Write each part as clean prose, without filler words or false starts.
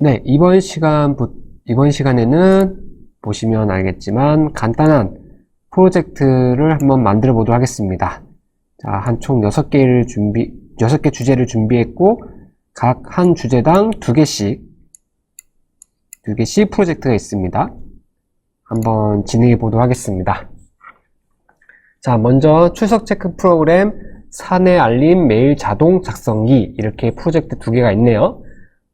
네, 이번 시간에는 보시면 알겠지만 간단한 프로젝트를 한번 만들어 보도록 하겠습니다. 자, 총 6개 주제를 준비했고, 각 한 주제당 2개씩 프로젝트가 있습니다. 한번 진행해 보도록 하겠습니다. 자, 먼저 출석 체크 프로그램 사내 알림 메일 자동 작성기, 이렇게 프로젝트 2개가 있네요.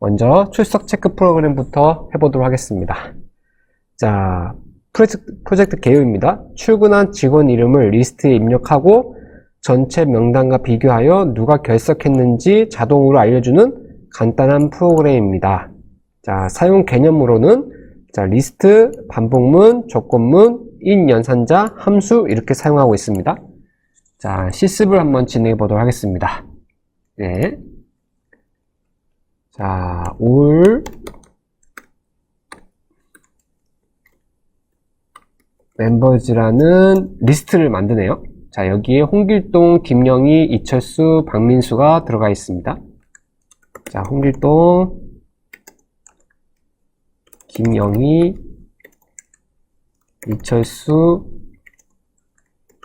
먼저 출석 체크 프로그램부터 해보도록 하겠습니다. 자, 프로젝트 개요입니다. 출근한 직원 이름을 리스트에 입력하고 전체 명단과 비교하여 누가 결석했는지 자동으로 알려주는 간단한 프로그램입니다. 자, 사용 개념으로는 자, 리스트, 반복문, 조건문, 인 연산자, 함수 이렇게 사용하고 있습니다. 자, 실습을 한번 진행해 보도록 하겠습니다. 네. 자, all members라는 리스트를 만드네요. 자, 여기에 홍길동, 김영희, 이철수, 박민수가 들어가 있습니다. 자, 홍길동, 김영희, 이철수,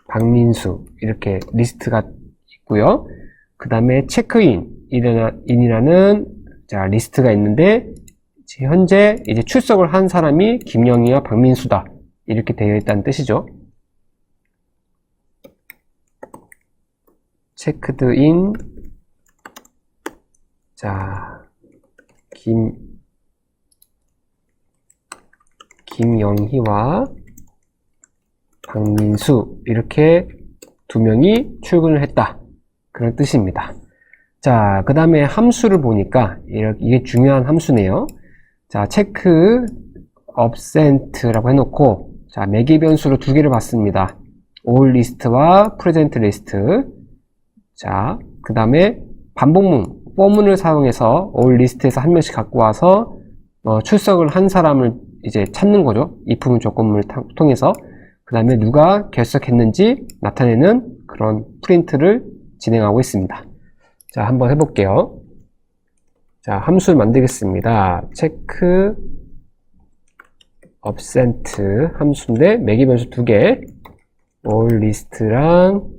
박민수 이렇게 리스트가 있고요. 그 다음에 체크인이라는 자, 리스트가 있는데 현재 이제 출석을 한 사람이 김영희와 박민수다 이렇게 되어 있다는 뜻이죠. 체크드인 자, 김영희와 박민수 이렇게 2명이 출근을 했다 그런 뜻입니다. 자, 그 다음에 함수를 보니까 이게 중요한 함수네요. 자, 체크 absent라고 해놓고 자, 매개 변수로 2개를 받습니다. all list와 present list. 자, 그 다음에 반복문, for문을 사용해서 all list에서 한 명씩 갖고 와서 출석을 한 사람을 이제 찾는 거죠. if문 조건문을 통해서. 그 다음에 누가 결석했는지 나타내는 그런 프린트를 진행하고 있습니다. 자, 한번 해볼게요. 자, 함수를 만들겠습니다. 체크 absent 함수인데 매개 변수 2개 all list랑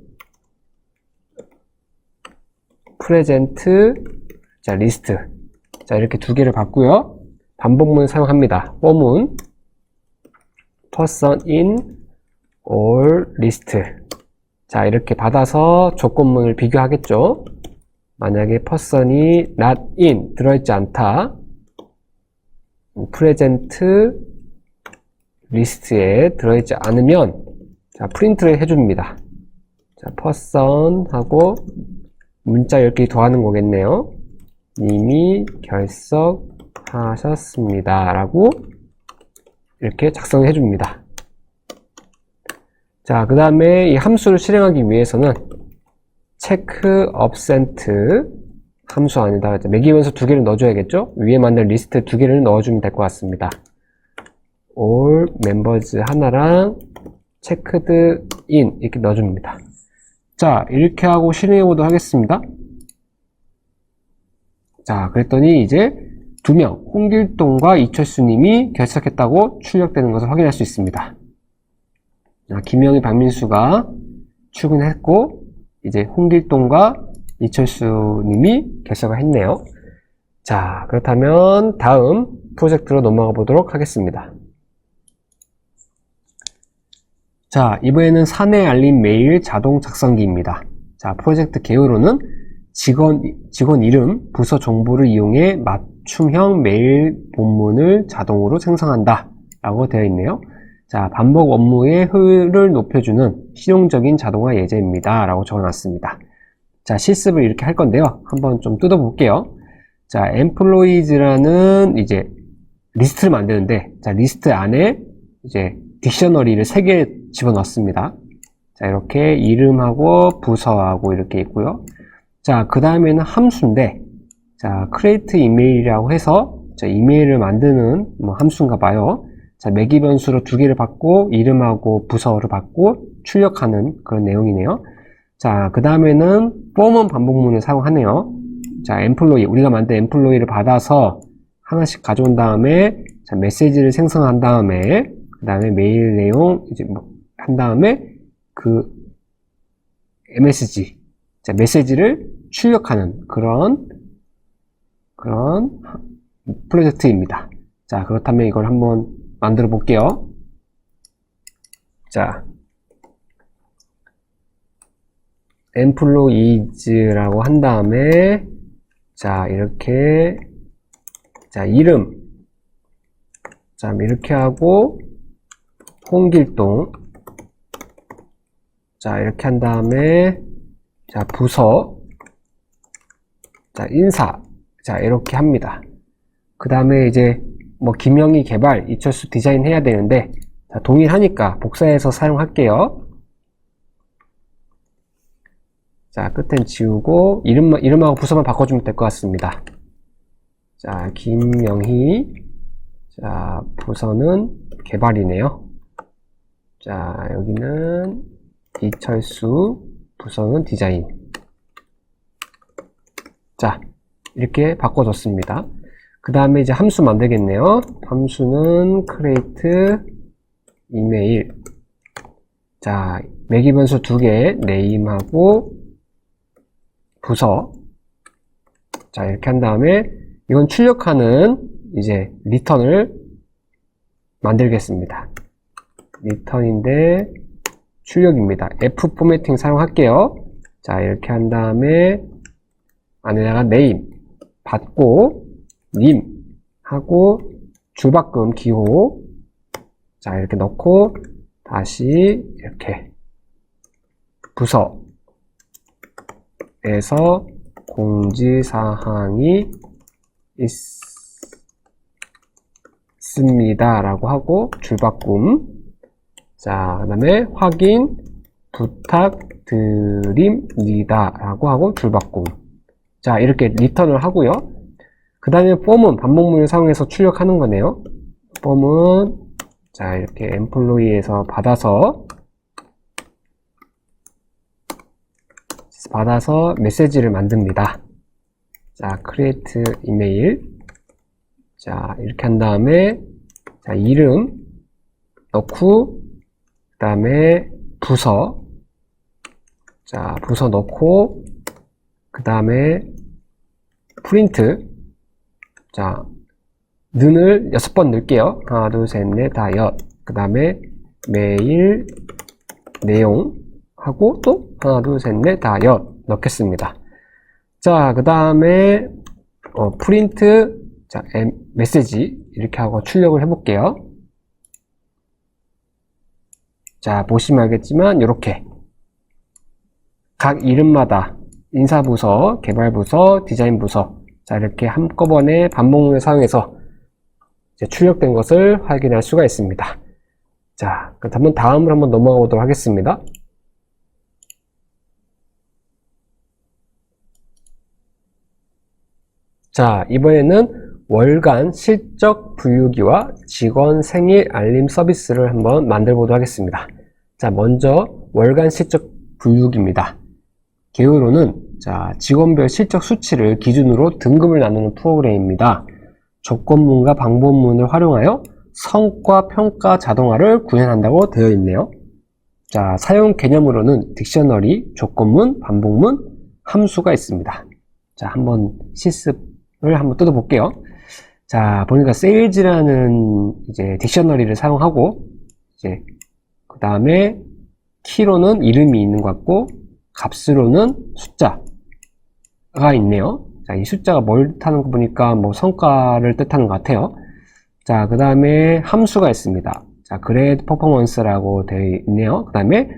present 자, list 자, 이렇게 2개를 받고요. 반복문 사용합니다. for문 person in all list 자, 이렇게 받아서 조건문을 비교하겠죠. 만약에 person이 not in 들어있지 않다 present 리스트에 들어있지 않으면 자, 프린트를 해줍니다. 자, person 하고 문자 10개 더하는 거겠네요. 님이 결석하셨습니다 라고 이렇게 작성해 줍니다. 자, 그 다음에 이 함수를 실행하기 위해서는 체크 absent 함수 안에다가 매개 변수 2개를 넣어줘야겠죠? 위에 만든 리스트 2개를 넣어주면 될 것 같습니다. all members 하나랑 checked in 이렇게 넣어줍니다. 자, 이렇게 하고 실행해 보도록 하겠습니다. 자, 그랬더니 이제 2명, 홍길동과 이철수님이 결석했다고 출력되는 것을 확인할 수 있습니다. 자, 김영희, 박민수가 출근했고 이제 홍길동과 이철수님이 결석을 했네요. 자, 그렇다면 다음 프로젝트로 넘어가 보도록 하겠습니다. 자, 이번에는 사내 알림 메일 자동 작성기입니다. 자, 프로젝트 개요로는 직원 이름, 부서 정보를 이용해 맞춤형 메일 본문을 자동으로 생성한다 라고 되어 있네요. 자, 반복 업무의 효율을 높여주는 실용적인 자동화 예제입니다 라고 적어놨습니다. 자, 실습을 이렇게 할 건데요. 한번 좀 뜯어볼게요. 자, employees라는 이제 리스트를 만드는데, 자, 리스트 안에 이제 딕셔너리를 3개 집어넣습니다. 자, 이렇게 이름하고 부서하고 이렇게 있고요. 자, 그 다음에는 함수인데, 자, create email이라고 해서, 자, 이메일을 만드는 함수인가 봐요. 자, 매개 변수로 2개를 받고, 이름하고 부서를 받고, 출력하는 그런 내용이네요. 자, 그 다음에는 form은 반복문을 사용하네요. 자, employee, 우리가 만든 employee를 받아서 하나씩 가져온 다음에, 자, 메시지를 생성한 다음에, 그 다음에 메일 내용, 이제 뭐, 한 다음에, 그, MSG, 자, 메시지를 출력하는 그런 프로젝트입니다. 자, 그렇다면 이걸 한번 만들어 볼게요. 자, employees라고 한 다음에, 자, 이렇게, 자, 이름, 자, 이렇게 하고, 홍길동, 자, 이렇게 한 다음에, 자, 부서, 자, 인사, 자, 이렇게 합니다. 그 다음에 이제, 뭐, 김영희 개발, 이철수 디자인 해야 되는데, 자, 동일하니까 복사해서 사용할게요. 자, 끝엔 지우고, 이름하고 부서만 바꿔주면 될 것 같습니다. 자, 김영희, 자, 부서는 개발이네요. 자, 여기는 이철수, 부서는 디자인. 자, 이렇게 바꿔줬습니다. 그 다음에 이제 함수 만들겠네요. 함수는 create 이메일. 자, 매기 변수 2개, name하고 부서. 자, 이렇게 한 다음에 이건 출력하는 이제 return을 만들겠습니다. return인데 출력입니다. F 포매팅 사용할게요. 자, 이렇게 한 다음에 안에다가 name 받고 님 하고 줄바꿈 기호, 자, 이렇게 넣고 다시 이렇게 부서에서 공지사항이 있습니다 라고 하고 줄바꿈, 자, 그 다음에 확인 부탁드립니다 라고 하고 줄바꿈. 자, 이렇게 리턴을 하고요. 그 다음에 폼은 반복문을 사용해서 출력하는 거네요. 폼은, 자, 이렇게 employee에서 받아서 메시지를 만듭니다. 자, create email. 자, 이렇게 한 다음에, 자, 이름 넣고, 그 다음에 부서, 자, 부서 넣고, 그 다음에 프린트, 자, 는을 6번 넣을게요. 하나, 둘, 셋, 넷, 다, 여. 그 다음에 메일 내용 하고 또 하나, 둘, 셋, 넷, 다, 여 넣겠습니다. 자, 그 다음에 프린트, 자, 메시지 이렇게 하고 출력을 해볼게요. 자, 보시면 알겠지만 이렇게 각 이름마다 인사부서, 개발부서, 디자인부서, 자, 이렇게 한꺼번에 반복문을 사용해서 이제 출력된 것을 확인할 수가 있습니다. 자, 그렇다면 다음으로 한번 넘어가 보도록 하겠습니다. 자, 이번에는 월간 실적 분류기와 직원 생일 알림 서비스를 한번 만들어 보도록 하겠습니다. 자, 먼저 월간 실적 분류기입니다. 개요로는, 자, 직원별 실적 수치를 기준으로 등급을 나누는 프로그램입니다. 조건문과 방법문을 활용하여 성과 평가 자동화를 구현한다고 되어 있네요. 자, 사용 개념으로는 딕셔너리, 조건문, 반복문, 함수가 있습니다. 자, 한번 실습을 한번 뜯어볼게요. 자, 보니까 sales라는 이제 딕셔너리를 사용하고, 이제 그 다음에 키로는 이름이 있는 것 같고, 값으로는 숫자가 있네요. 자, 이 숫자가 뭘 뜻하는 거 보니까 뭐 성과를 뜻하는 것 같아요. 자, 그 다음에 함수가 있습니다. 자, grade performance라고 되어 있네요. 그 다음에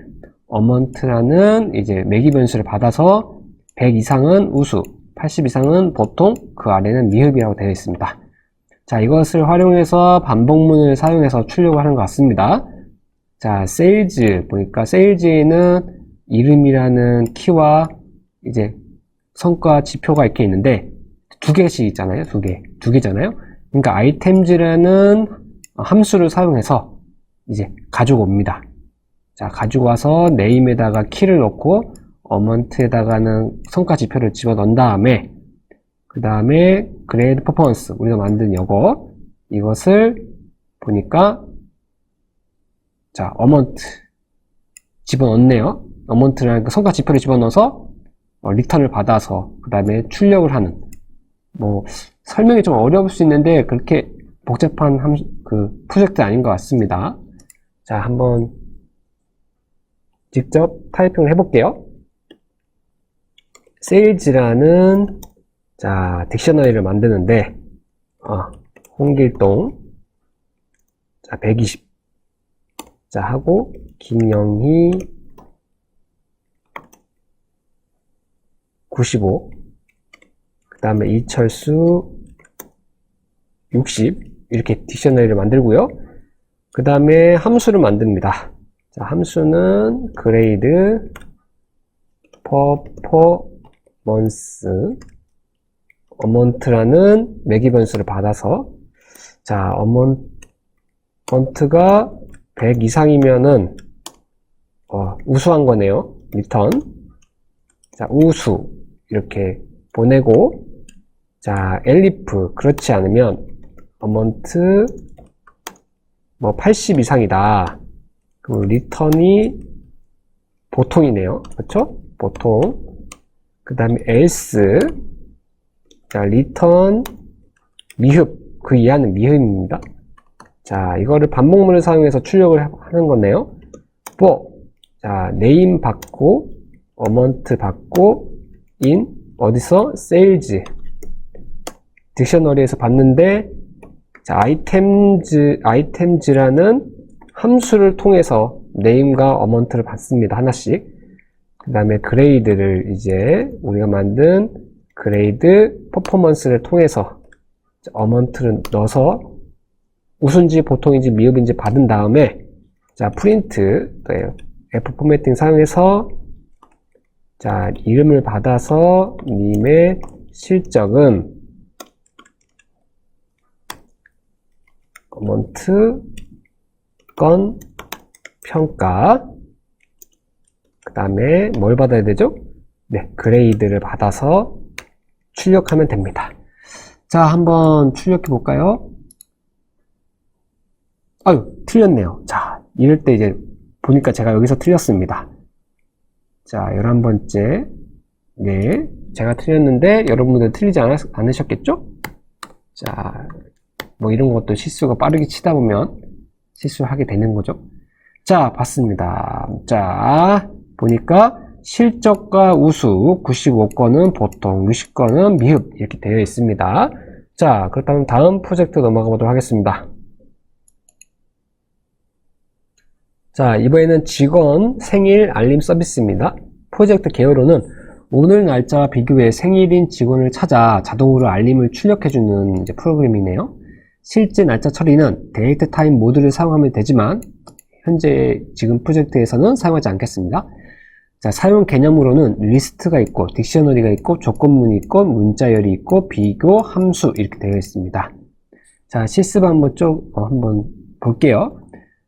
amount라는 이제 매기 변수를 받아서 100 이상은 우수, 80 이상은 보통, 그 아래는 미흡이라고 되어 있습니다. 자, 이것을 활용해서 반복문을 사용해서 출력을 하는 것 같습니다. 자, sales 보니까 sales에는 이름이라는 키와 이제 성과 지표가 이렇게 있는데 두 개씩 있잖아요. 두 개잖아요. 그러니까 items라는 함수를 사용해서 이제 가지고 옵니다. 자, 가지고 와서 name에다가 키를 넣고 amount에다가는 성과 지표를 집어 넣은 다음에 그 그 다음에 grade performance, 우리가 만든 이것을 보니까, 자, amount 집어넣네요. amount라는 그 성과 지표를 집어넣어서 리턴을 받아서 그 다음에 출력을 하는, 뭐 설명이 좀 어려울 수 있는데 그렇게 복잡한 프로젝트 아닌 것 같습니다. 자, 한번 직접 타이핑을 해볼게요. sales라는 자 딕셔너리를 만드는데 홍길동 자 120 자 하고 김영희 95 그 다음에 이철수 60 이렇게 딕셔너리를 만들고요. 그 다음에 함수를 만듭니다. 자, 함수는 grade performance amount라는 매기 변수를 받아서 자 amount가 100 이상이면은 우수한 거네요. return 자 우수 이렇게 보내고 자 elif 그렇지 않으면 amount 뭐 80 이상이다. 그럼 return이 보통이네요. 그렇죠? 보통. 그 다음에 else 자 return 미흡 그 이하는 미흡입니다. 자 이거를 반복문을 사용해서 출력을 하는 거네요. for 자 name 받고 amount 받고 in 어디서 sales 딕셔너리에서 봤는데 자 items라는 함수를 통해서 name과 amount를 받습니다. 하나씩. 그 다음에 grade를 이제 우리가 만든 grade performance를 통해서 amount를 넣어서 우수인지 보통인지 미흡인지 받은 다음에 자 print F 포매팅 사용해서 자 이름을 받아서 님의 실적은 amount 건 평가 그 다음에 뭘 받아야 되죠? 네, 그레이드를 받아서 출력하면 됩니다. 자, 한번 출력해 볼까요? 아유, 틀렸네요. 자, 이럴 때 이제 보니까 제가 여기서 틀렸습니다. 자, 11번째. 네, 제가 틀렸는데 여러분들 틀리지 않으셨겠죠? 자, 뭐 이런 것도 실수가 빠르게 치다 보면 실수하게 되는 거죠. 자, 봤습니다. 자, 보니까 실적과 우수 95건은 보통, 60건은 미흡 이렇게 되어 있습니다. 자, 그렇다면 다음 프로젝트 넘어가 보도록 하겠습니다. 자, 이번에는 직원 생일 알림 서비스입니다. 프로젝트 개요로는 오늘 날짜와 비교해 생일인 직원을 찾아 자동으로 알림을 출력해주는 이제 프로그램이네요. 실제 날짜 처리는 데이트 타임 모드를 사용하면 되지만 현재 지금 프로젝트에서는 사용하지 않겠습니다. 자, 사용 개념으로는 리스트가 있고 딕셔너리가 있고 조건문이 있고 문자열이 있고 비교, 함수 이렇게 되어 있습니다. 자, 실습 한번 한번 볼게요.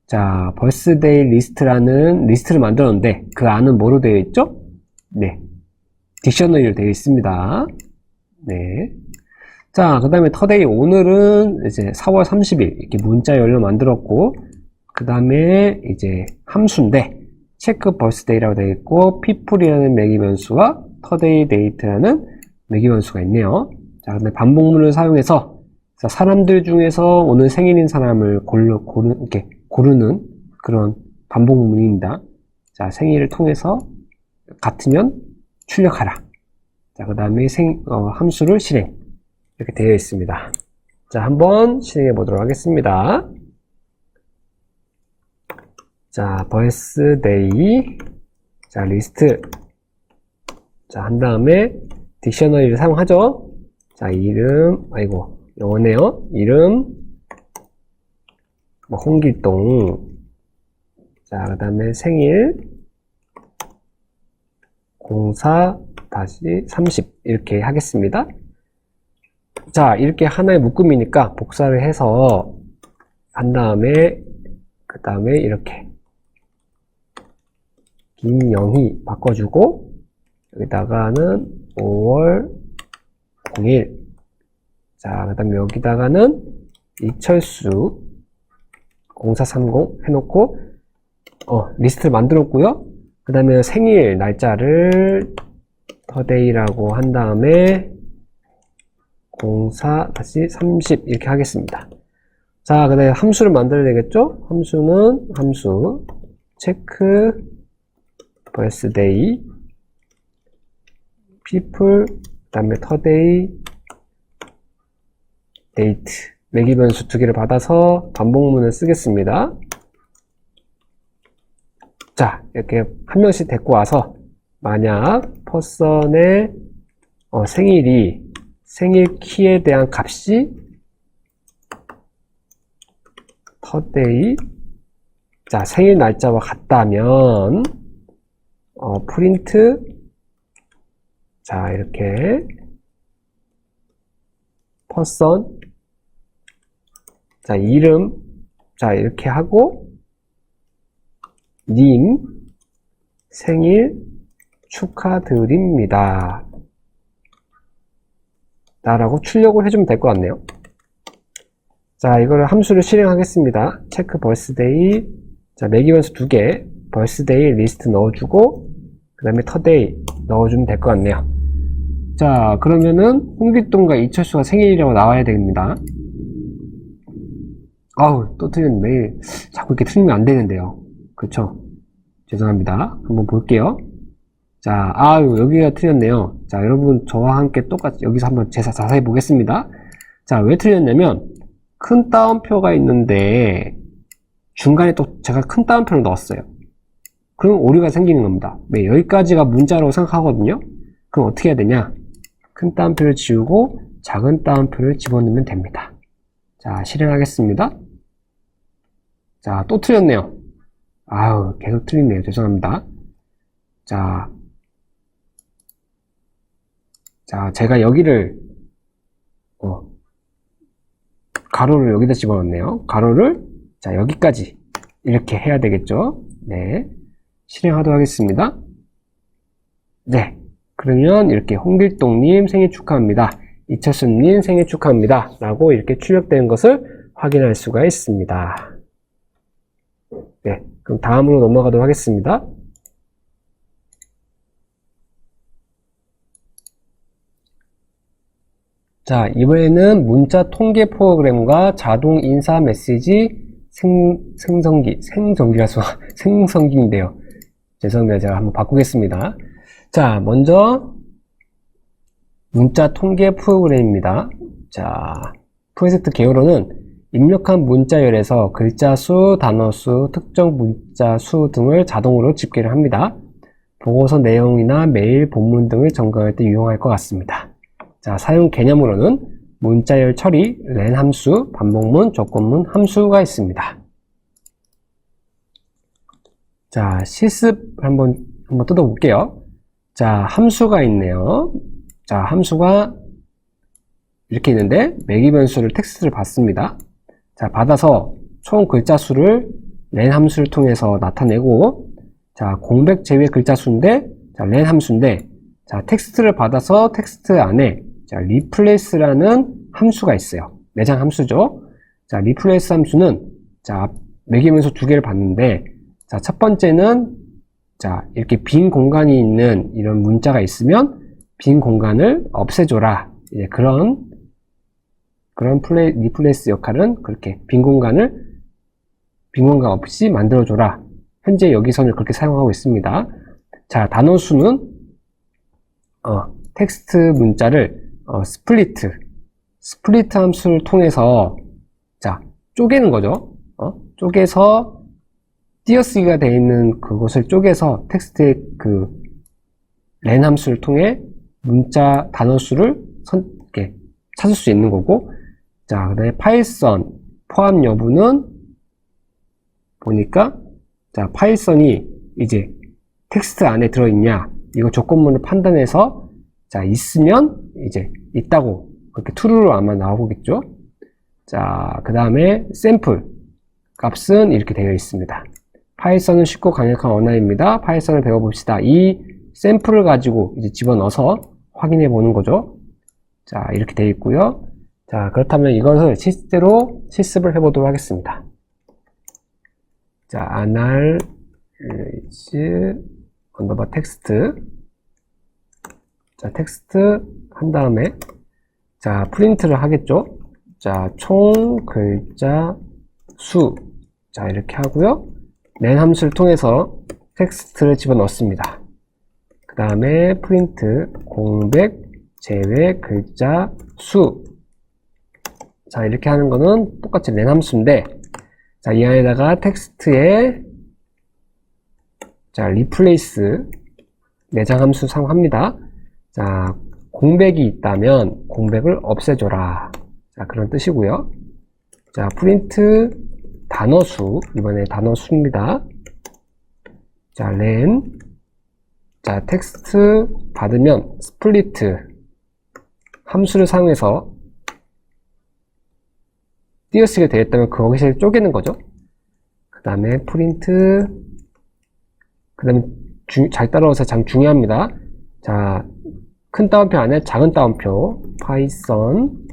자, birthday 리스트라는 리스트를 만들었는데 그 안은 뭐로 되어 있죠? 네, 딕셔너리로 되어 있습니다. 네. 자, 그 다음에 터데이 오늘은 이제 4월 30일 이렇게 문자열로 만들었고 그 다음에 이제 함수인데 체크 버스데이라고 되어 있고 people이라는 매기 변수와 터데이 데이트라는 매기 변수가 있네요. 자, 근데 반복문을 사용해서 사람들 중에서 오늘 생일인 사람을 이렇게 고르는 그런 반복문입니다. 자, 생일을 통해서 같으면 출력하라. 자, 그 다음에 함수를 실행 이렇게 되어 있습니다. 자, 한번 실행해 보도록 하겠습니다. 자, birthday 자, 리스트 자, 한 다음에 딕셔너리를 사용하죠. 자, 이름 아이고 영어네요. 이름 뭐 홍길동 자, 그 다음에 생일 04-30 이렇게 하겠습니다. 자, 이렇게 하나의 묶음이니까 복사를 해서 한 다음에 그 다음에 이렇게 김영희 바꿔주고 여기다가는 5월 01 자, 그 다음에 여기다가는 이철수 0430 해놓고, 리스트를 만들었고요. 그 다음에 생일 날짜를 터데이라고 한 다음에 04-30 이렇게 하겠습니다. 자, 그 다음에 함수를 만들어야 되겠죠? 함수는 함수 체크 birthday people 그 다음에 터데이 date 매기 변수 두 개를 받아서 반복문을 쓰겠습니다. 자, 이렇게 한 명씩 데리고 와서 만약 person의 생일 키에 대한 값이 터데이 자, 생일 날짜와 같다면 프린트 자, 이렇게 person 자, 이름 자, 이렇게 하고 님 생일 축하드립니다 라고 출력을 해주면 될 것 같네요. 자, 이거를 함수를 실행하겠습니다. 체크 birthday 자, 매기 변수 2개 birthday 리스트 넣어주고 그 다음에 터데이 넣어주면 될 것 같네요. 자, 그러면은 홍길동과 이철수가 생일이라고 나와야 됩니다. 아우, 또 틀린 매일 자꾸 이렇게 틀리면 안 되는데요. 그쵸? 죄송합니다. 한번 볼게요. 자, 여기가 틀렸네요. 자, 여러분 저와 함께 똑같이 여기서 한번 자세히 보겠습니다. 자, 왜 틀렸냐면 큰 따옴표가 있는데 중간에 또 제가 큰 따옴표를 넣었어요. 그럼 오류가 생기는 겁니다. 네, 여기까지가 문자라고 생각하거든요. 그럼 어떻게 해야 되냐? 큰 따옴표를 지우고 작은 따옴표를 집어넣으면 됩니다. 자, 실행하겠습니다. 자, 또 틀렸네요. 계속 틀리네요. 죄송합니다. 자, 제가 여기를 가로를 여기다 집어넣네요. 가로를 자, 여기까지 이렇게 해야 되겠죠. 네, 실행하도록 하겠습니다. 네, 그러면 이렇게 홍길동님 생일 축하합니다. 이철수님 생일 축하합니다 라고 이렇게 출력된 것을 확인할 수가 있습니다. 네, 그럼 다음으로 넘어가도록 하겠습니다. 자, 이번에는 문자 통계 프로그램과 자동 인사 메시지 생성기인데요. 죄송합니다. 제가 한번 바꾸겠습니다. 자, 먼저 문자 통계 프로그램입니다. 자, 프로젝트 개요로는 입력한 문자열에서 글자 수, 단어 수, 특정 문자 수 등을 자동으로 집계를 합니다. 보고서 내용이나 메일, 본문 등을 점검할 때 유용할 것 같습니다. 자, 사용 개념으로는 문자열 처리, len 함수, 반복문, 조건문 함수가 있습니다. 자, 실습 한번 뜯어볼게요. 자, 함수가 있네요. 자, 함수가 이렇게 있는데 매기 변수를 텍스트를 받습니다. 자, 받아서 총 글자 수를 len 함수를 통해서 나타내고 자, 공백 제외 글자 수인데 자, len 함수인데 자, 텍스트를 받아서 텍스트 안에 자, replace라는 함수가 있어요. 내장 함수죠. 자, replace 함수는 자, 매기 변수 두 개를 받는데 자, 첫 번째는 자, 이렇게 빈 공간이 있는 이런 문자가 있으면 빈 공간을 없애줘라. 이제 그런 리플레이스 역할은 그렇게 빈 공간 없이 만들어줘라. 현재 여기서는 그렇게 사용하고 있습니다. 자, 단어 수는 텍스트 문자를 스플리트 함수를 통해서 자, 쪼개는 거죠. 쪼개서 띄어쓰기가 되어 있는 그것을 쪼개서 텍스트의 그 len 함수를 통해 문자 단어 수를 이렇게 찾을 수 있는 거고 자, 그 다음에 파이썬 포함 여부는 보니까 자, 파이썬이 이제 텍스트 안에 들어있냐 이거 조건문을 판단해서 자, 있으면 이제 있다고 그렇게 true로 아마 나오겠죠. 자, 그 다음에 샘플 값은 이렇게 되어 있습니다. 파이썬은 쉽고 강력한 언어입니다. 파이썬을 배워봅시다. 이 샘플을 가지고 이제 집어넣어서 확인해 보는 거죠. 자, 이렇게 되어 있고요. 자, 그렇다면 이것을 실제로 실습을 해보도록 하겠습니다. 자, analyze 언더바 텍스트. 자, 텍스트 한 다음에, 자, 프린트를 하겠죠? 자, 총 글자 수. 자, 이렇게 하고요. len 함수를 통해서 텍스트를 집어넣습니다. 그 다음에 프린트 공백 제외 글자 수. 자, 이렇게 하는 거는 똑같이 len 함수인데, 자, 이 안에다가 텍스트에, 자, replace 내장 함수 사용합니다. 자, 공백이 있다면 공백을 없애줘라. 자, 그런 뜻이고요. 자, 프린트 단어수, 이번에 단어수입니다. 자, len, 자, 텍스트 받으면 스플리트 함수를 사용해서 띄어쓰게 되었다면 거기서 쪼개는 거죠. 그 다음에 프린트, 그 다음에 잘 따라오세요. 참 중요합니다. 자, 큰 따옴표 안에 작은 따옴표 파이썬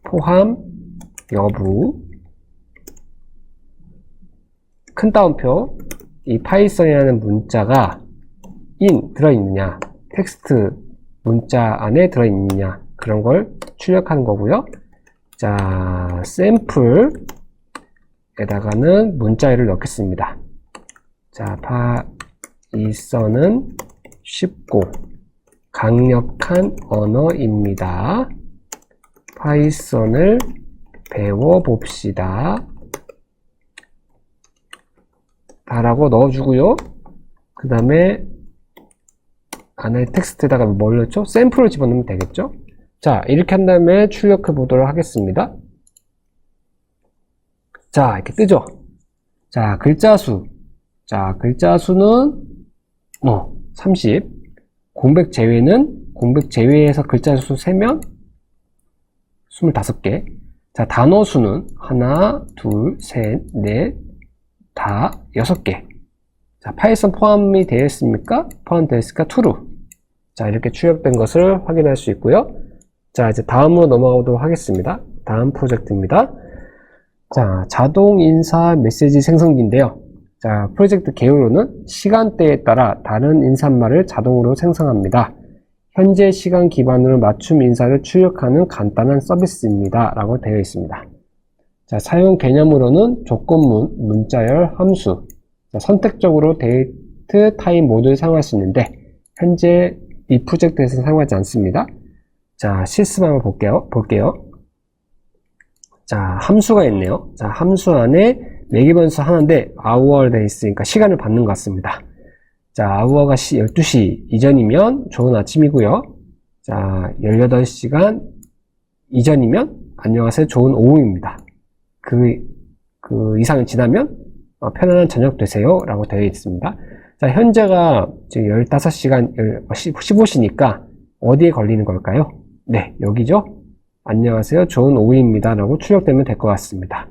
포함 여부, 큰 따옴표, 이 파이썬이라는 문자가 들어있느냐, 텍스트 문자 안에 들어있느냐, 그런 걸 출력하는 거고요. 자, 샘플에다가는 문자열을 넣겠습니다. 자, 파이썬은 쉽고 강력한 언어입니다. 파이썬을 배워봅시다. 라고 넣어주고요. 그 다음에 안에 텍스트에다가 뭘 넣죠? 샘플을 집어넣으면 되겠죠? 자, 이렇게 한 다음에 출력해 보도록 하겠습니다. 자, 이렇게 뜨죠? 자, 글자 수. 자, 글자 수는 30. 공백 제외에서 글자 수 세면 25개. 자, 단어 수는 하나, 둘, 셋, 넷, 다 6개. 자, 파이썬 포함이 되어 있습니까? 포함되어 있을까? true. 자, 이렇게 출력된 것을 확인할 수 있고요. 자, 이제 다음으로 넘어가도록 하겠습니다. 다음 프로젝트입니다. 자, 자동 인사 메시지 생성기인데요. 자, 프로젝트 개요로는 시간대에 따라 다른 인사말을 자동으로 생성합니다. 현재 시간 기반으로 맞춤 인사를 출력하는 간단한 서비스입니다. 라고 되어 있습니다. 자, 사용 개념으로는 조건문, 문자열, 함수, 자, 선택적으로 데이트 타임 모드를 사용할 수 있는데 현재 이 프로젝트에서는 사용하지 않습니다. 자, 실습 한번 볼게요. 자, 함수가 있네요. 자, 함수 안에 매기변수 하나인데 hour 되어 있으니까 시간을 받는 것 같습니다. 자, hour가 12시 이전이면 좋은 아침이고요. 자, 18시간 이전이면 안녕하세요, 좋은 오후입니다. 그 이상이 지나면 편안한 저녁 되세요 라고 되어 있습니다. 자, 현재가 지금 15시간 15시니까 어디에 걸리는 걸까요? 네, 여기죠. 안녕하세요, 좋은 오후입니다 라고 출력되면 될 것 같습니다.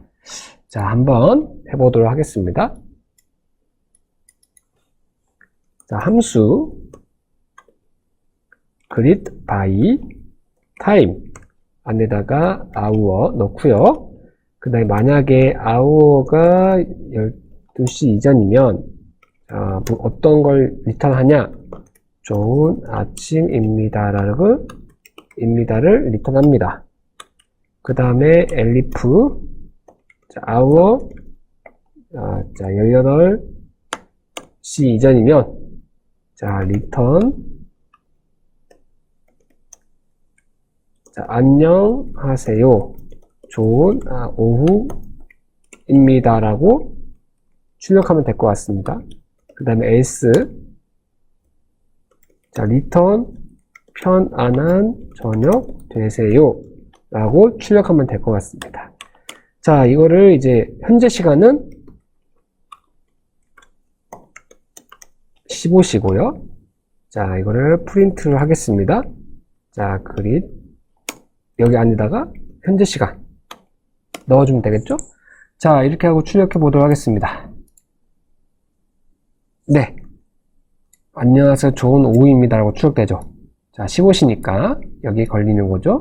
자, 한번 해보도록 하겠습니다. 자, 함수 greet by time 안에다가 hour 넣고요. 그 다음에 만약에 hour가 12시 이전이면 어떤 걸 리턴하냐? 좋은 아침입니다를 리턴합니다. 그 다음에 elif hour 18시 이전이면 return 안녕하세요, 좋은 오후입니다라고 출력하면 될 것 같습니다. 그 다음에 else return 편안한 저녁 되세요 라고 출력하면 될 것 같습니다. 자, 이거를 이제 현재 시간은 15시고요. 자, 이거를 프린트를 하겠습니다. 자, 그릿 여기 안에다가 현재 시간 넣어주면 되겠죠? 자, 이렇게 하고 출력해 보도록 하겠습니다. 네, 안녕하세요, 좋은 오후입니다 라고 출력되죠. 자, 15시니까 여기 걸리는 거죠.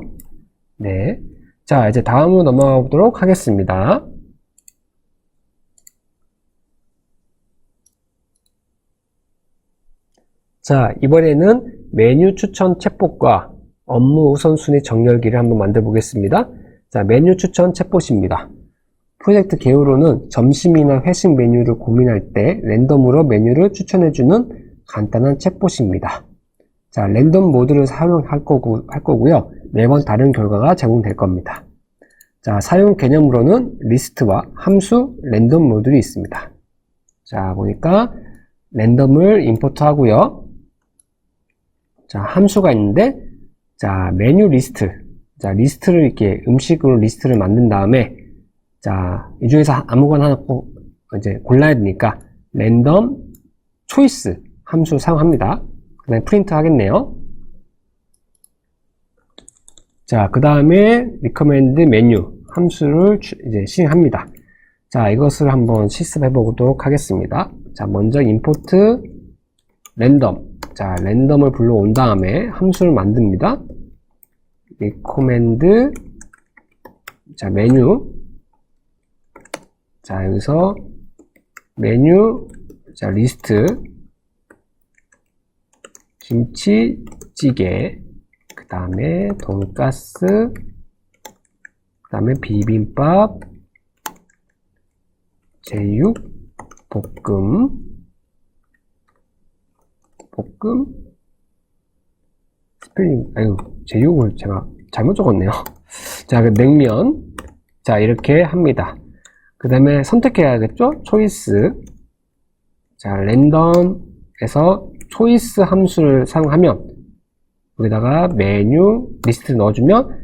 네. 자, 이제 다음으로 넘어가 보도록 하겠습니다. 자, 이번에는 메뉴 추천 챗봇과 업무 우선순위 정렬기를 한번 만들어 보겠습니다. 자, 메뉴 추천 챗봇입니다. 프로젝트 개요로는 점심이나 회식 메뉴를 고민할 때 랜덤으로 메뉴를 추천해주는 간단한 챗봇입니다. 자, 랜덤 모드를 사용할 거고요. 매번 다른 결과가 제공될 겁니다. 자, 사용 개념으로는 리스트와 함수, 랜덤 모듈이 있습니다. 자, 보니까 랜덤을 임포트 하고요. 자, 함수가 있는데, 자, 메뉴 리스트. 자, 리스트를 이렇게 음식으로 리스트를 만든 다음에, 자, 이 중에서 아무거나 하나 이제 골라야 되니까, 랜덤 초이스 함수 사용합니다. 그 다음에 프린트 하겠네요. 자, 그 다음에 recommend 메뉴 함수를 이제 실행합니다. 자, 이것을 한번 실습해 보도록 하겠습니다. 자, 먼저 import 랜덤. 자, 랜덤을 불러온 다음에 함수를 만듭니다. recommend 자, 메뉴. 자, 여기서 메뉴 자, 리스트 김치찌개 그 다음에 돈가스 그 다음에 비빔밥 제육 볶음 스펠링 아유 제육을 제가 잘못 적었네요. 자, 그 냉면 자 이렇게 합니다. 그 다음에 선택해야겠죠? 초이스 자 랜덤에서 초이스 함수를 사용하면 여기다가 메뉴 리스트를 넣어주면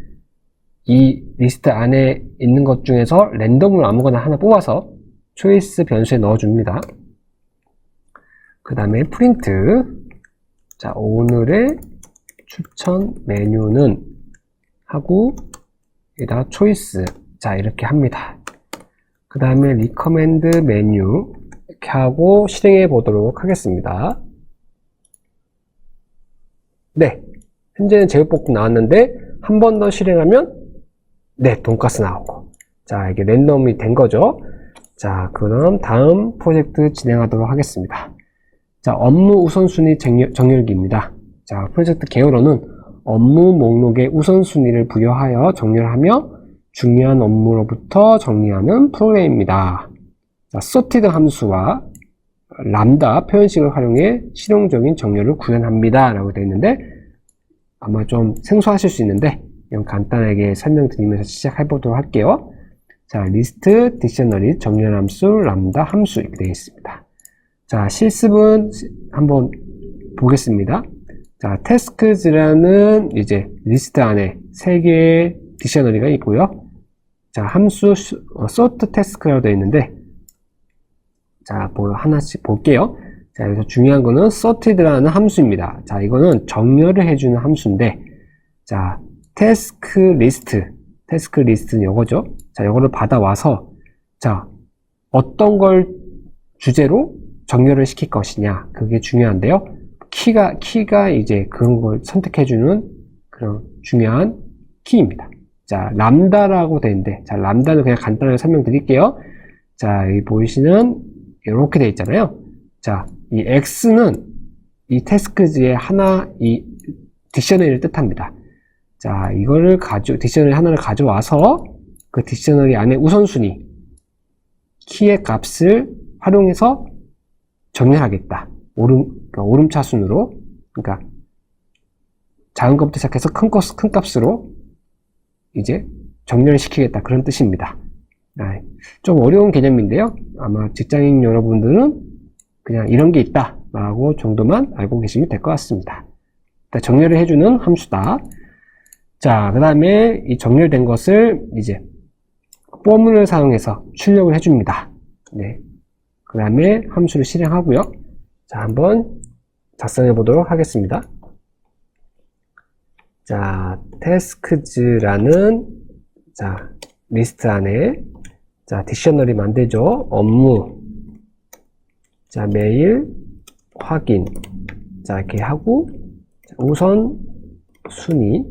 이 리스트 안에 있는 것 중에서 랜덤으로 아무거나 하나 뽑아서 초이스 변수에 넣어줍니다. 그 다음에 프린트 자 오늘의 추천 메뉴는 하고 여기다가 초이스 자 이렇게 합니다. 그 다음에 recommend 메뉴 이렇게 하고 실행해 보도록 하겠습니다. 네, 현재는 제육볶음 나왔는데 한 번 더 실행하면 네, 돈가스 나오고 자 이게 랜덤이 된 거죠. 자, 그럼 다음 프로젝트 진행하도록 하겠습니다. 자, 업무 우선순위 정렬기입니다. 자, 프로젝트 개요로는 업무 목록의 우선순위를 부여하여 정렬하며 중요한 업무로부터 정리하는 프로그램입니다. 자, sorted 함수와 람다 표현식을 활용해 실용적인 정렬을 구현합니다. 라고 되어 있는데 아마 좀 생소하실 수 있는데 이건 간단하게 설명드리면서 시작해 보도록 할게요. 자, 리스트, 딕셔너리, 정렬 함수, 람다 함수 이렇게 되어 있습니다. 자, 실습은 한번 보겠습니다. 자, tasks라는 이제 리스트 안에 3개의 딕셔너리가 있고요. 자, 함수 sort task라고 되어 있는데 자, 하나씩 볼게요. 자, 여기서 중요한 거는 sorted라는 함수입니다. 자, 이거는 정렬을 해주는 함수인데 자, task list는 이거죠. 자, 이거를 받아와서 자, 어떤 걸 주제로 정렬을 시킬 것이냐 그게 중요한데요. 키가 이제 그런 걸 선택해주는 그런 중요한 키입니다. 자, 람다라고 되는데 자, 람다는 그냥 간단하게 설명드릴게요. 자, 여기 보이시는 이렇게 되어 있잖아요. 자, 이 X는 이 태스크즈의 하나, 이 딕셔너리를 뜻합니다. 자, 이거를 딕셔너리 하나를 가져와서 그 딕셔너리 안에 우선순위, 키의 값을 활용해서 정렬하겠다. 오름차순으로, 그러니까 작은 것부터 시작해서 큰 값으로 이제 정렬을 시키겠다. 그런 뜻입니다. 좀 어려운 개념인데요. 아마 직장인 여러분들은 그냥 이런 게 있다 라고 정도만 알고 계시면 될 것 같습니다. 정렬을 해주는 함수다. 자, 그 다음에 이 정렬된 것을 이제 포문을 사용해서 출력을 해줍니다. 네. 그 다음에 함수를 실행하고요. 자, 한번 작성해 보도록 하겠습니다. 자, tasks라는 자, 리스트 안에 자, 딕셔너리 만들죠. 업무 자, 메일 확인 자, 이렇게 하고 우선 순위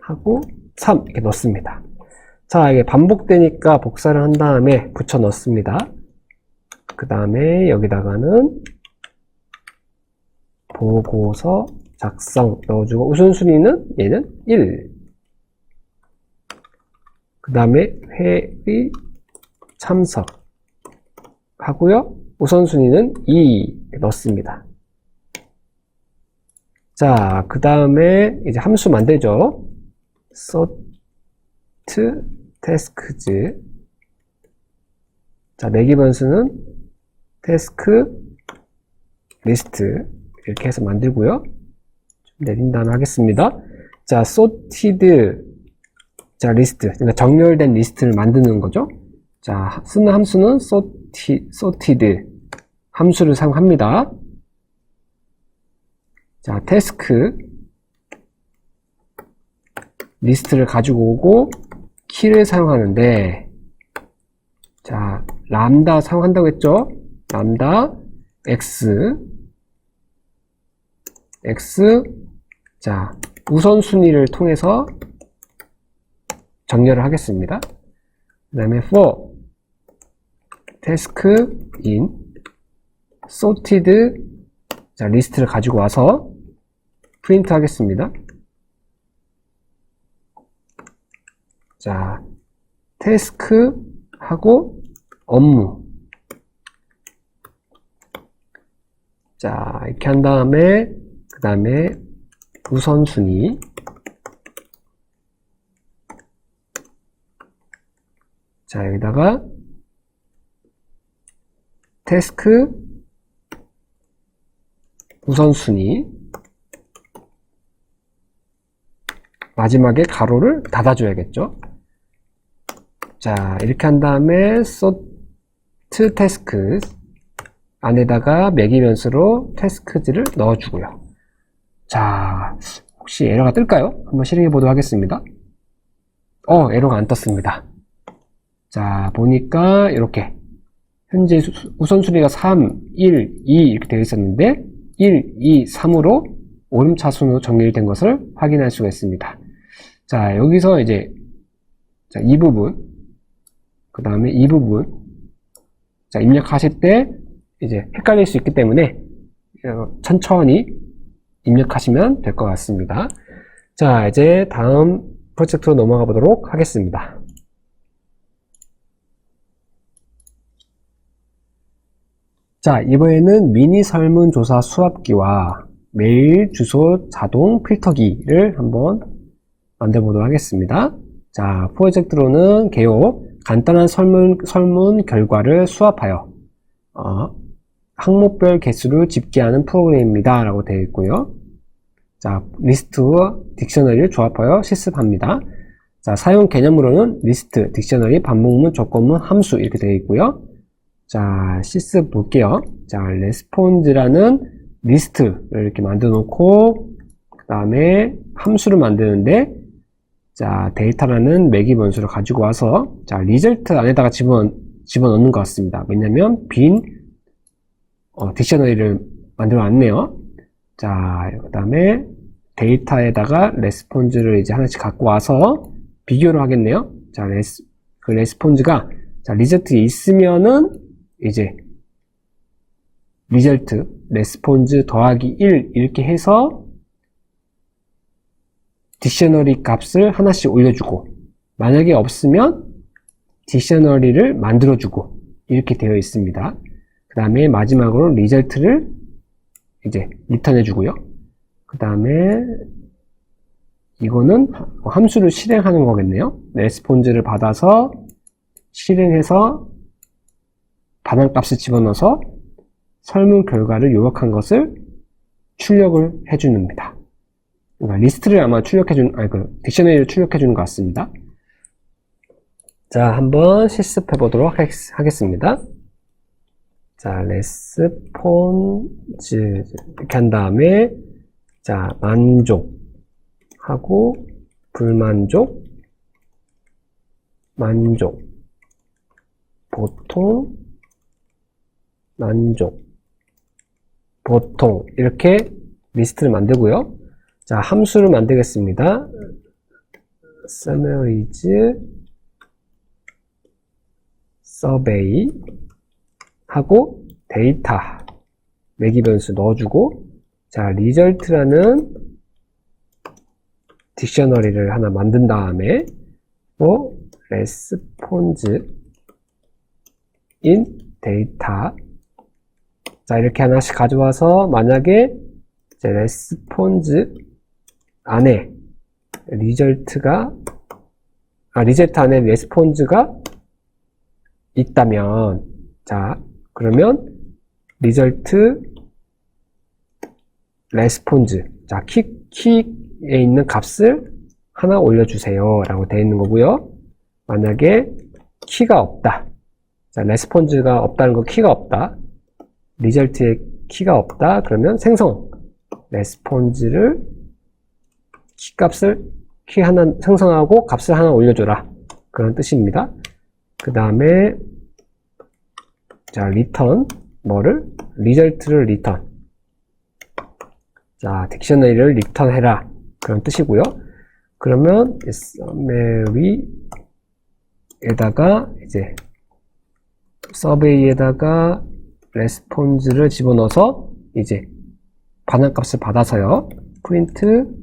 하고 3 이렇게 넣습니다. 자, 이게 반복되니까 복사를 한 다음에 붙여 넣습니다. 그 다음에 여기다가는 보고서 작성 넣어주고 우선순위는 얘는 1. 그 다음에 회의 참석 하고요. 우선순위는 2 넣습니다. 자, 그 다음에 이제 함수 만들죠. sort tasks. 자, 매기 변수는 task list 이렇게 해서 만들고요. 좀 내린 다음에 하겠습니다. 자, sorted. 자, 리스트. 그러니까 정렬된 리스트를 만드는 거죠. 자, 쓰는 함수는 sorted 함수를 사용합니다. 자, task 리스트를 가지고 오고 키를 사용하는데, 자, 람다 사용한다고 했죠? 람다 x 자, 우선순위를 통해서 정렬을 하겠습니다. 그 다음에 for task in sorted 자, 리스트를 가지고 와서 프린트 하겠습니다. 자, 태스크 하고 업무. 자, 이렇게 한 다음에 그 다음에 우선순위. 자, 여기다가 태스크 우선순위. 마지막에 가로를 닫아줘야겠죠. 자, 이렇게 한 다음에 sort tasks 안에다가 매기 변수로 tasks를 넣어주고요. 자, 혹시 에러가 뜰까요? 한번 실행해 보도록 하겠습니다. 에러가 안 떴습니다. 자, 보니까 이렇게 현재 우선순위가 3, 1, 2 이렇게 되어 있었는데 1, 2, 3으로 오름차순으로 정렬된 것을 확인할 수가 있습니다. 자, 여기서 이제 자, 이 부분 그 다음에 이 부분 자, 입력하실 때 이제 헷갈릴 수 있기 때문에 천천히 입력하시면 될 것 같습니다. 자, 이제 다음 프로젝트로 넘어가 보도록 하겠습니다. 자, 이번에는 미니 설문조사 수합기와 메일 주소 자동 필터기를 한번 만들어 보도록 하겠습니다. 자, 프로젝트로는 개요 간단한 설문 결과를 수합하여 항목별 개수를 집계하는 프로그램입니다 라고 되어 있고요. 자, 리스트와 딕셔너리를 조합하여 실습합니다. 자, 사용 개념으로는 리스트, 딕셔너리, 반복문, 조건문, 함수 이렇게 되어 있고요. 자, 실습 볼게요. 자, 레스폰즈라는 리스트를 이렇게 만들어 놓고 그 다음에 함수를 만드는데 자, 데이터라는 매기 변수를 가지고 와서 자, 리절트 안에다가 집어넣는 것 같습니다. 왜냐면 빈 딕셔너리를 만들어 놨네요. 자, 그 다음에 데이터에다가 레스폰즈를 이제 하나씩 갖고 와서 비교를 하겠네요. 자, 그 레스폰즈가 자, 리절트에 있으면은 이제 리절트 레스폰즈 더하기 1 이렇게 해서 딕셔너리 값을 하나씩 올려주고 만약에 없으면 딕셔너리를 만들어주고 이렇게 되어 있습니다. 그 다음에 마지막으로 리절트를 이제 리턴해 주고요. 그 다음에 이거는 함수를 실행하는 거겠네요. 레스폰즈를 받아서 실행해서 반환값을 집어넣어서 설문 결과를 요약한 것을 출력을 해줍니다. 그러니까 리스트를 아마 딕셔너리를 출력해주는 것 같습니다. 자, 한번 실습해 보도록 하겠습니다. 자, 레스폰즈 이렇게 한 다음에 자, 만족하고 불만족, 만족, 보통, 만족, 보통 이렇게 리스트를 만들고요. 자, 함수를 만들겠습니다. summaries survey 하고 데이터 매기 변수 넣어주고, 자, result라는 딕셔너리를 하나 만든 다음에 response in data, 자, 이렇게 하나씩 가져와서 만약에 이제 response 안에 result 안에 response가 있다면, 자, 그러면 result response, 자, 키에 있는 값을 하나 올려주세요 라고 되어 있는 거고요. 만약에 키가 없다, 자, response가 없다는 거, 키가 없다, result에 키가 없다, 그러면 생성 response를 키 하나 생성하고 값을 하나 올려줘라, 그런 뜻입니다. 그 다음에 자, return 뭐를? result를 return, 자, 딕셔너리를 return 해라, 그런 뜻이고요. 그러면 summary에다가 이제 survey에다가 response를 집어넣어서 이제 반환값을 받아서요, print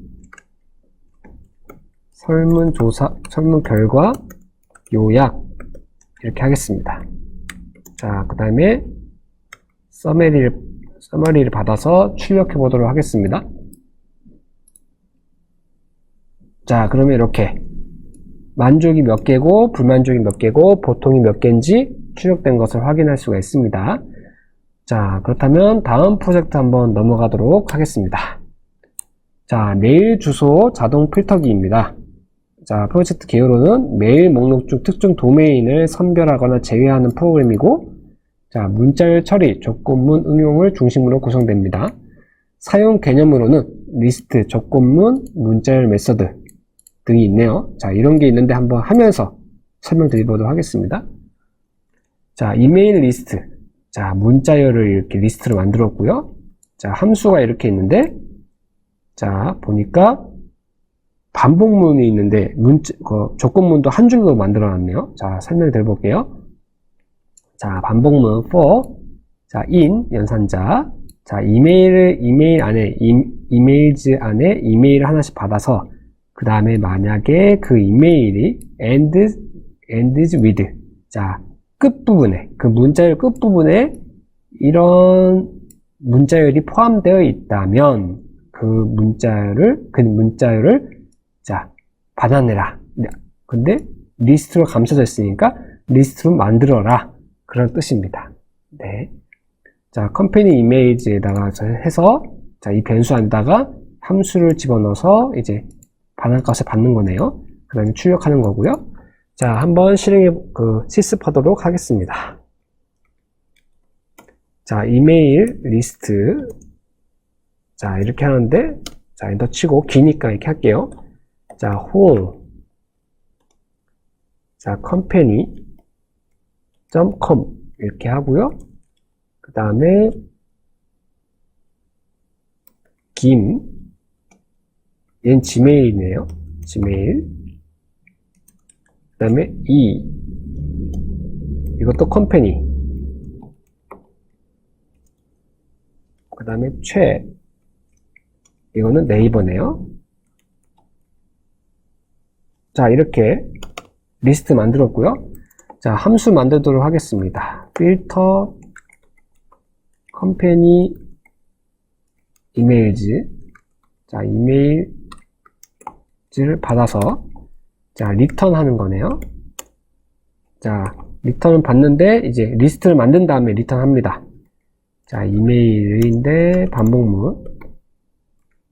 설문 결과 요약 이렇게 하겠습니다. 자, 그 다음에 서머리를 받아서 출력해 보도록 하겠습니다. 자, 그러면 이렇게 만족이 몇 개고 불만족이 몇 개고 보통이 몇 개인지 출력된 것을 확인할 수가 있습니다. 자, 그렇다면 다음 프로젝트 한번 넘어가도록 하겠습니다. 자, 메일 주소 자동 필터기입니다. 자, 프로젝트 개요로는 메일 목록 중 특정 도메인을 선별하거나 제외하는 프로그램이고, 자, 문자열 처리, 조건문 응용을 중심으로 구성됩니다. 사용 개념으로는 리스트, 조건문, 문자열 메서드 등이 있네요. 자, 이런 게 있는데 한번 하면서 설명드리도록 하겠습니다. 자, 이메일 리스트. 자, 문자열을 이렇게 리스트로 만들었고요. 자, 함수가 이렇게 있는데, 자, 보니까 반복문이 있는데 조건문도 한 줄로 만들어 놨네요. 자, 설명드려볼게요. 자, 반복문 for, 자, in 연산자, 자, 이메일즈 안에 이메일을 하나씩 받아서 그 다음에 만약에 그 이메일이 ends with, 자, 끝부분에, 그 문자열 끝부분에 이런 문자열이 포함되어 있다면 그 문자열을 자, 받아내라. 근데 리스트로 감춰져 있으니까 리스트로 만들어라, 그런 뜻입니다. 네. 자, 컴퍼니 이메이지에다가 해서, 자, 이 변수 안에다가 함수를 집어넣어서 이제 반환값을 받는 거네요. 그 다음에 출력하는 거고요. 자, 한번 실습하도록 하겠습니다. 자, 이메일 리스트. 자, 이렇게 하는데, 자, 엔터 치고 기니까 이렇게 할게요. 자, home. 자, company.com 이렇게 하고요. 그 다음에 김, 얘는 지메일이네요. 지메일. 그 다음에 이것도 컴퍼니. 그 다음에 최, 이거는 네이버네요. 자, 이렇게 리스트 만들었고요. 자, 함수 만들도록 하겠습니다. 필터 컴퍼니 이메일즈. 자, 이메일즈를 받아서 자, 리턴 하는 거네요. 자, 리턴은 받는데 이제 리스트를 만든 다음에 리턴 합니다. 자, 이메일인데 반복문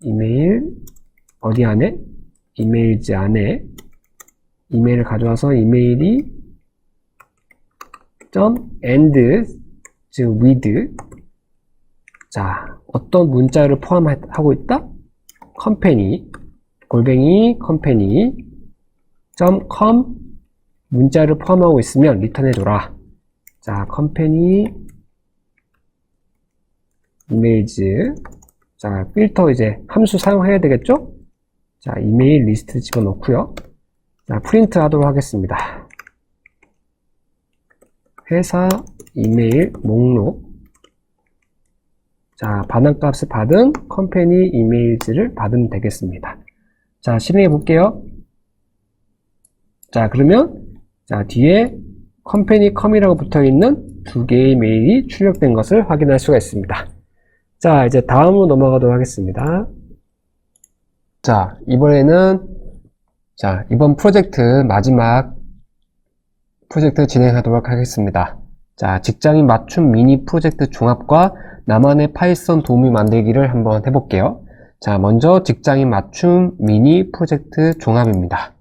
이메일 어디 안에? 이메일즈 안에 이메일을 가져와서 이메일이 ends with, 자, 어떤 문자를 포함하고 있다? company company.com 문자를 포함하고 있으면 리턴해줘라. 자, company 이메일즈. 자, 필터 이제 함수 사용해야 되겠죠? 자, 이메일 리스트 집어넣고요. 자, 프린트 하도록 하겠습니다. 회사 이메일 목록. 자, 반환값을 받은 컴퍼니 이메일즈를 받으면 되겠습니다. 자, 실행해 볼게요. 자, 그러면 자, 뒤에 컴퍼니 컴이라고 붙어 있는 두 개의 메일이 출력된 것을 확인할 수가 있습니다. 자, 이제 다음으로 넘어가도록 하겠습니다. 자, 이번에는 자, 이번 프로젝트 마지막 프로젝트 진행하도록 하겠습니다. 자, 직장인 맞춤 미니 프로젝트 종합과 나만의 파이썬 도우미 만들기를 한번 해볼게요. 자, 먼저 직장인 맞춤 미니 프로젝트 종합입니다.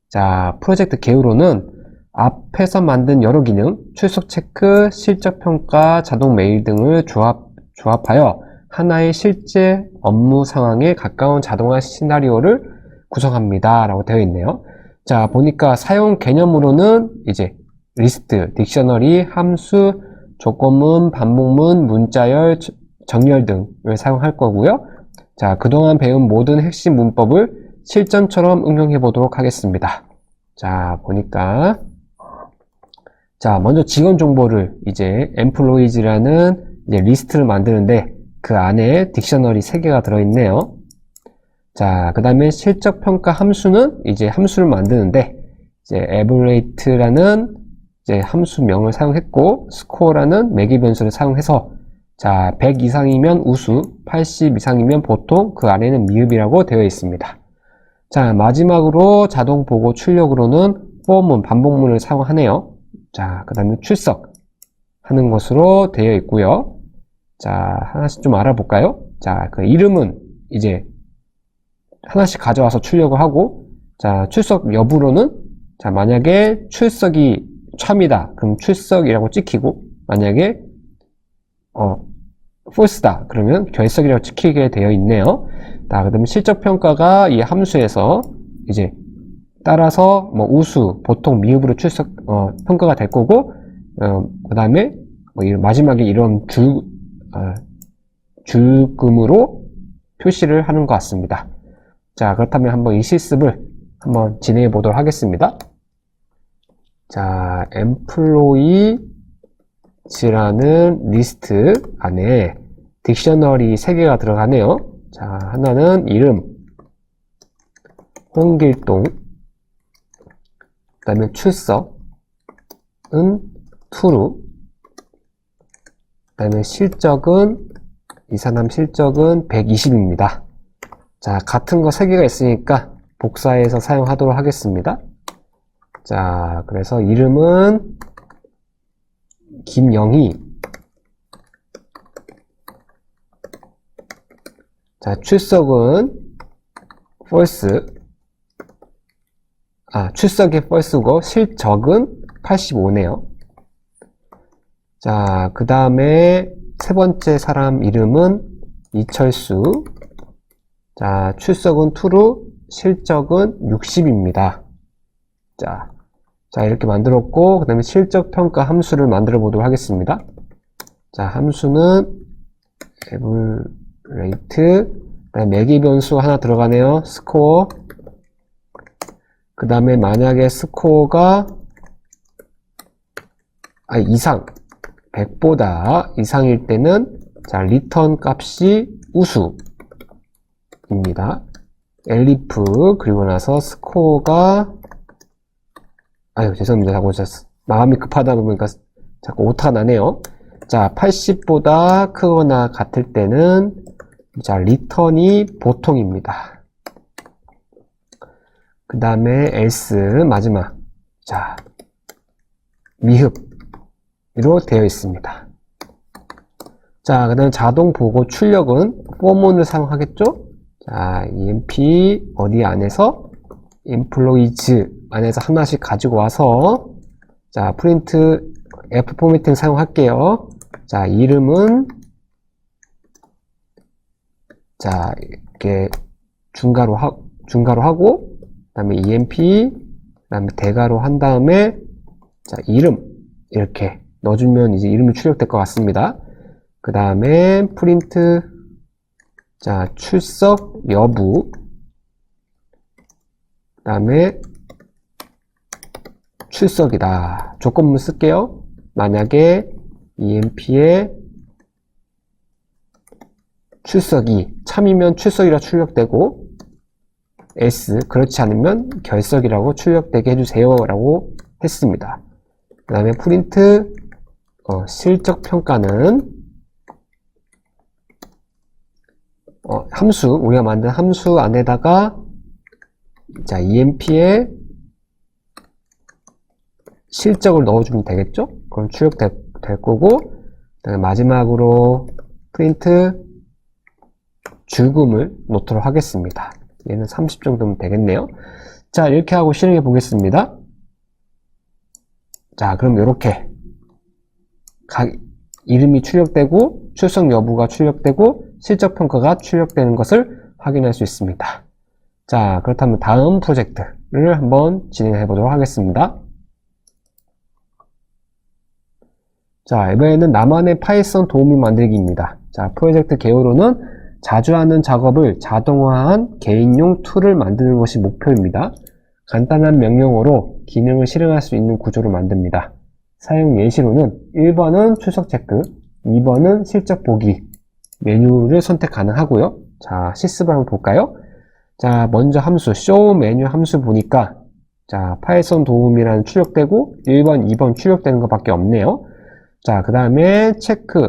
자, 프로젝트 개요로는 앞에서 만든 여러 기능, 출석 체크, 실적 평가, 자동 메일 등을 조합하여 하나의 실제 업무 상황에 가까운 자동화 시나리오를 구성합니다. 라고 되어 있네요. 자, 보니까 사용 개념으로는 이제 리스트, 딕셔너리, 함수, 조건문, 반복문, 문자열, 정렬 등을 사용할 거고요. 자, 그동안 배운 모든 핵심 문법을 실전처럼 응용해 보도록 하겠습니다. 자, 보니까 자, 먼저 직원 정보를 이제 employees라는 이제 리스트를 만드는데 그 안에 딕셔너리 3개가 들어있네요. 자, 그 다음에 실적 평가 함수는 이제 함수를 만드는데 이제 evaluate라는 이제 함수명을 사용했고 score라는 매개 변수를 사용해서 자, 100 이상이면 우수, 80 이상이면 보통, 그 아래는 미흡이라고 되어 있습니다. 자, 마지막으로 자동 보고 출력으로는 포문, 반복문을 사용하네요. 자, 그 다음에 출석 하는 것으로 되어 있고요. 자, 하나씩 좀 알아볼까요? 자, 그 이름은 이제 하나씩 가져와서 출력을 하고, 자, 출석 여부로는 자, 만약에 출석이 참이다. 그럼 출석이라고 찍히고, 만약에 false다. 그러면 결석이라고 찍히게 되어 있네요. 자, 그 다음에 실적 평가가 이 함수에서 이제 따라서 뭐 우수, 보통, 미흡으로 평가가 될 거고, 그 다음에 뭐 마지막에 이런 줄금으로 표시를 하는 것 같습니다. 자, 그렇다면 한번 이 실습을 한번 진행해 보도록 하겠습니다. 자, employees라는 리스트 안에 딕셔너리 3개가 들어가네요. 자, 하나는 이름, 홍길동, 그 다음에 출석은 true, 그 다음에 실적은, 이 사람 실적은 120입니다. 자, 같은 거 3개가 있으니까 복사해서 사용하도록 하겠습니다. 자, 그래서 이름은 김영희, 자, 출석은 false, 출석이 false고 실적은 85네요. 자, 그 다음에 세 번째 사람 이름은 이철수, 자, 출석은 true, 실적은 60입니다. 자, 이렇게 만들었고, 그 다음에 실적 평가 함수를 만들어 보도록 하겠습니다. 자, 함수는 evaluate, 매개 변수 하나 들어가네요. score. 그 다음에 만약에 스코어가 이상, 100보다 이상일 때는 자, return 값이 우수입니다. elif, 그리고 나서 스코어가 죄송합니다. 자꾸 마음이 급하다 보니까 자꾸 오타가 나네요. 자, 80보다 크거나 같을 때는 자, return이 보통입니다. 그 다음에 else, 마지막. 자, 미흡으로 되어 있습니다. 자, 그 다음 자동 보고 출력은 포문을 사용하겠죠? 자, emp 어디 안에서 employees 안에서 하나씩 가지고 와서 자, 프린트 F 포매팅 사용할게요. 자, 이름은 자, 이렇게 중괄호 하고 그 다음에 emp 그 다음에 대괄호 한 다음에 자, 이름 이렇게 넣어주면 이제 이름이 출력될 것 같습니다. 그 다음에 프린트 자, 출석 여부 그 다음에 출석이다. 조건문 쓸게요. 만약에 EMP의 출석이 참이면 출석이라 출력되고 S 그렇지 않으면 결석이라고 출력되게 해주세요 라고 했습니다. 그 다음에 프린트 실적평가는 함수 우리가 만든 함수 안에다가 자 EMP의 실적을 넣어주면 되겠죠? 그럼 출력될 거고 그다음에 마지막으로 프린트 죽음을 놓도록 하겠습니다. 얘는 30 정도면 되겠네요. 자 이렇게 하고 실행해 보겠습니다. 자 그럼 이렇게 이름이 출력되고 출석 여부가 출력되고 실적평가가 출력되는 것을 확인할 수 있습니다. 자 그렇다면 다음 프로젝트를 한번 진행해 보도록 하겠습니다. 자 이번에는 나만의 파이썬 도우미 만들기입니다. 자 프로젝트 개요로는 자주 하는 작업을 자동화한 개인용 툴을 만드는 것이 목표입니다. 간단한 명령어로 기능을 실행할 수 있는 구조를 만듭니다. 사용 예시로는 1번은 출석 체크, 2번은 실적 보기 메뉴를 선택 가능하고요. 자 실습을 한번 볼까요? 자 먼저 함수 show 메뉴 함수 보니까 자 파이썬 도우미라는 출력되고 1번, 2번 출력되는 것밖에 없네요. 자 그 다음에 체크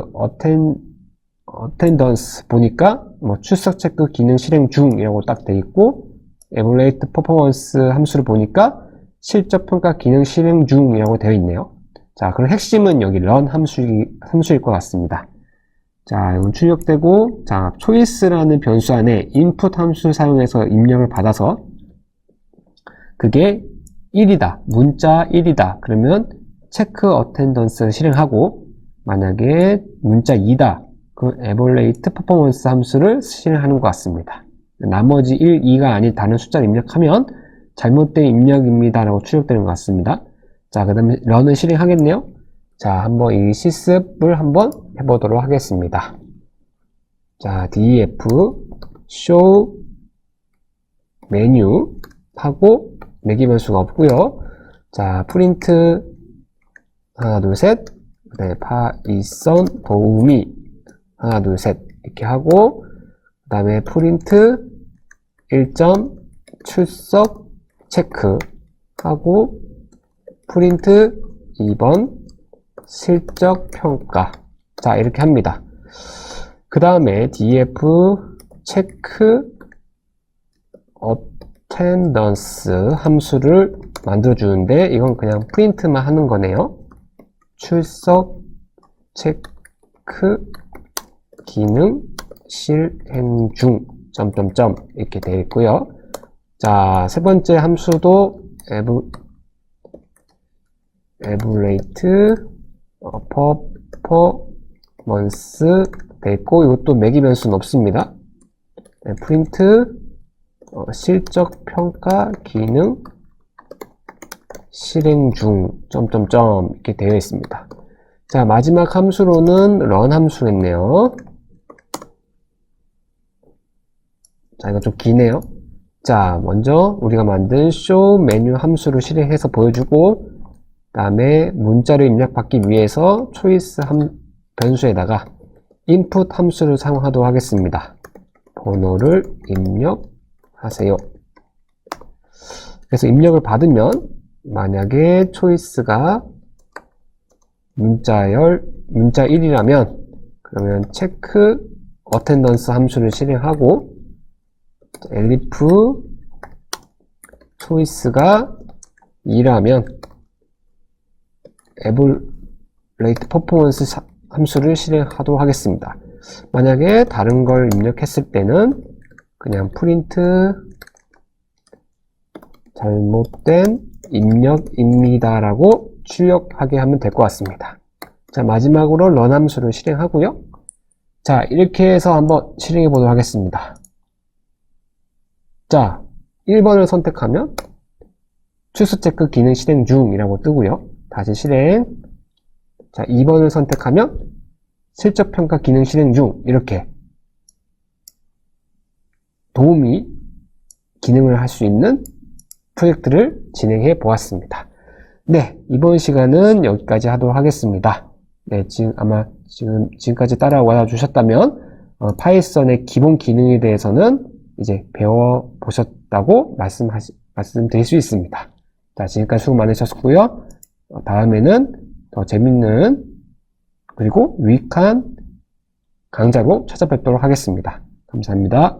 attendance 보니까 출석 체크 기능 실행 중이라고 딱 돼 있고 evaluate performance 함수를 보니까 실적 평가 기능 실행 중이라고 되어 있네요. 자 그럼 핵심은 여기 run 함수일 것 같습니다. 자 이건 출력되고 자 choice라는 변수 안에 input 함수 사용해서 입력을 받아서 그게 1이다 문자 1이다 그러면 체크 attendance를 실행하고 만약에 문자 2다 그 evaluate performance 함수를 실행하는 것 같습니다. 나머지 1, 2가 아닌 다른 숫자를 입력하면 잘못된 입력입니다 라고 출력되는 것 같습니다. 자 그 다음에 run을 실행하겠네요. 자 한번 이 실습을 한번 해보도록 하겠습니다. 자 def show 메뉴 하고 매기 변수가 없고요. 자 프린트 하나 둘 셋 그 다음에 파이썬 도우미 하나 둘 셋 이렇게 하고 그 다음에 프린트 1점 출석 체크 하고 프린트 2번 실적 평가 자 이렇게 합니다. 그 다음에 def 체크 attendance 함수를 만들어 주는데 이건 그냥 프린트만 하는 거네요. 출석 체크 기능 실행 중 점점점 이렇게 되어 있고요. 자, 세 번째 함수도 evaluate performance 되어 있고 이것도 매기 변수는 없습니다. 네, 프린트 실적 평가 기능 실행 중 점점점 이렇게 되어 있습니다. 자 마지막 함수로는 run 함수겠네요. 자 이거 좀 기네요. 자 먼저 우리가 만든 show 메뉴 함수를 실행해서 보여주고 그 다음에 문자를 입력받기 위해서 choice 변수에다가 input 함수를 사용하도록 하겠습니다. 번호를 입력하세요. 그래서 입력을 받으면 만약에 choice가 문자 1이라면 그러면 체크 attendance 함수를 실행하고 elif choice가 2라면 evaluate performance 함수를 실행하도록 하겠습니다. 만약에 다른 걸 입력했을 때는 그냥 프린트 잘못된 입력입니다 라고 출력하게 하면 될 것 같습니다. 자 마지막으로 run 함수를 실행하고요. 자 이렇게 해서 한번 실행해 보도록 하겠습니다. 자 1번을 선택하면 출석 체크 기능 실행 중이라고 뜨고요. 다시 실행. 자 2번을 선택하면 실적 평가 기능 실행 중 이렇게 도우미 기능을 할 수 있는 프로젝트를 진행해 보았습니다. 네, 이번 시간은 여기까지 하도록 하겠습니다. 네, 지금까지 따라와 주셨다면, 파이썬의 기본 기능에 대해서는 이제 배워보셨다고 말씀드릴 수 있습니다. 자, 지금까지 수고 많으셨고요. 다음에는 더 재밌는, 그리고 유익한 강좌로 찾아뵙도록 하겠습니다. 감사합니다.